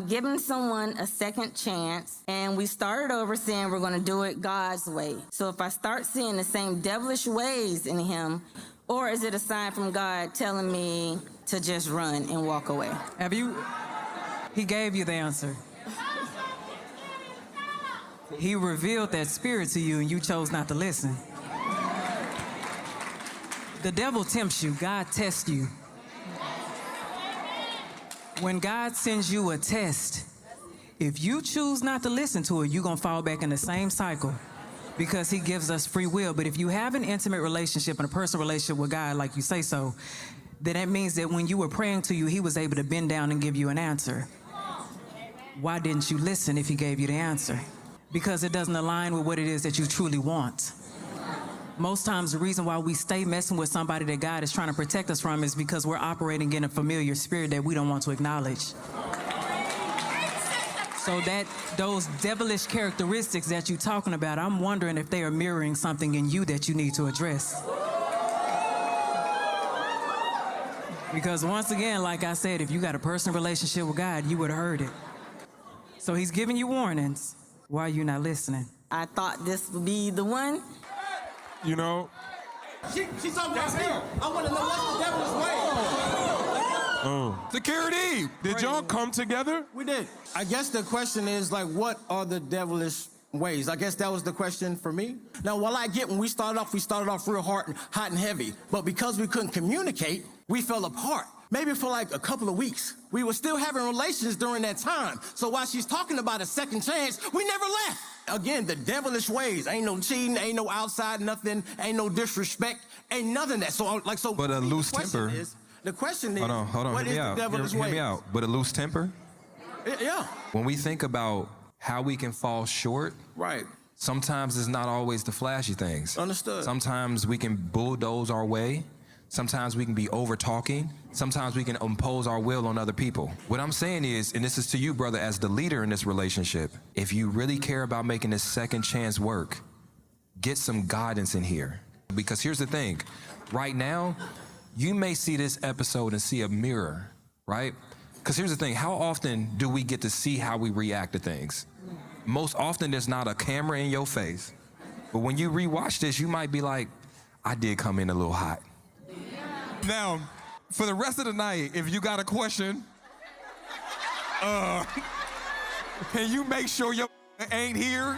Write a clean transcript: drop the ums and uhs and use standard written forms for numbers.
giving someone a second chance, and we started over saying we're going to do it God's way. So if I start seeing the same devilish ways in him, or is it a sign from God telling me to just run and walk away? He gave you the answer. He revealed that spirit to you and you chose not to listen. The devil tempts you, God tests you. When God sends you a test, if you choose not to listen to it, you're going to fall back in the same cycle because he gives us free will. But if you have an intimate relationship and a personal relationship with God, like you say so, then that means that when you were praying to you, he was able to bend down and give you an answer. Why didn't you listen if he gave you the answer? Because it doesn't align with what it is that you truly want. Most times the reason why we stay messing with somebody that God is trying to protect us from is because we're operating in a familiar spirit that we don't want to acknowledge. So that those devilish characteristics that you're talking about, I'm wondering if they are mirroring something in you that you need to address. Because once again, like I said, if you got a personal relationship with God, you would have heard it. So he's giving you warnings. Why are you not listening? I thought this would be the one. You know? She's talking about me. I want to know what's the devil's way. Security! Did y'all come together? We did. I guess the question is, like, what are the devilish ways? I guess that was the question for me. Now, while I get when we started off real hot and heavy. But because we couldn't communicate, we fell apart. Maybe for like a couple of weeks. We were still having relations during that time. So while she's talking about a second chance, we never left. Again, the devilish ways. Ain't no cheating, ain't no outside nothing, ain't no disrespect, ain't nothing that. But a loose temper. The question is, hold on, what is the devilish ways? Hear me out. But a loose temper? Yeah. When we think about how we can fall short, right. Sometimes it's not always the flashy things. Understood. Sometimes we can bulldoze our way. Sometimes we can be over talking. Sometimes we can impose our will on other people. What I'm saying is, and this is to you, brother, as the leader in this relationship, if you really care about making this second chance work, get some guidance in here. Because here's the thing, right now, you may see this episode and see a mirror, right? Because here's the thing, how often do we get to see how we react to things? Most often there's not a camera in your face. But when you rewatch this, you might be like, I did come in a little hot. Now, for the rest of the night, if you got a question, can you make sure your ain't here?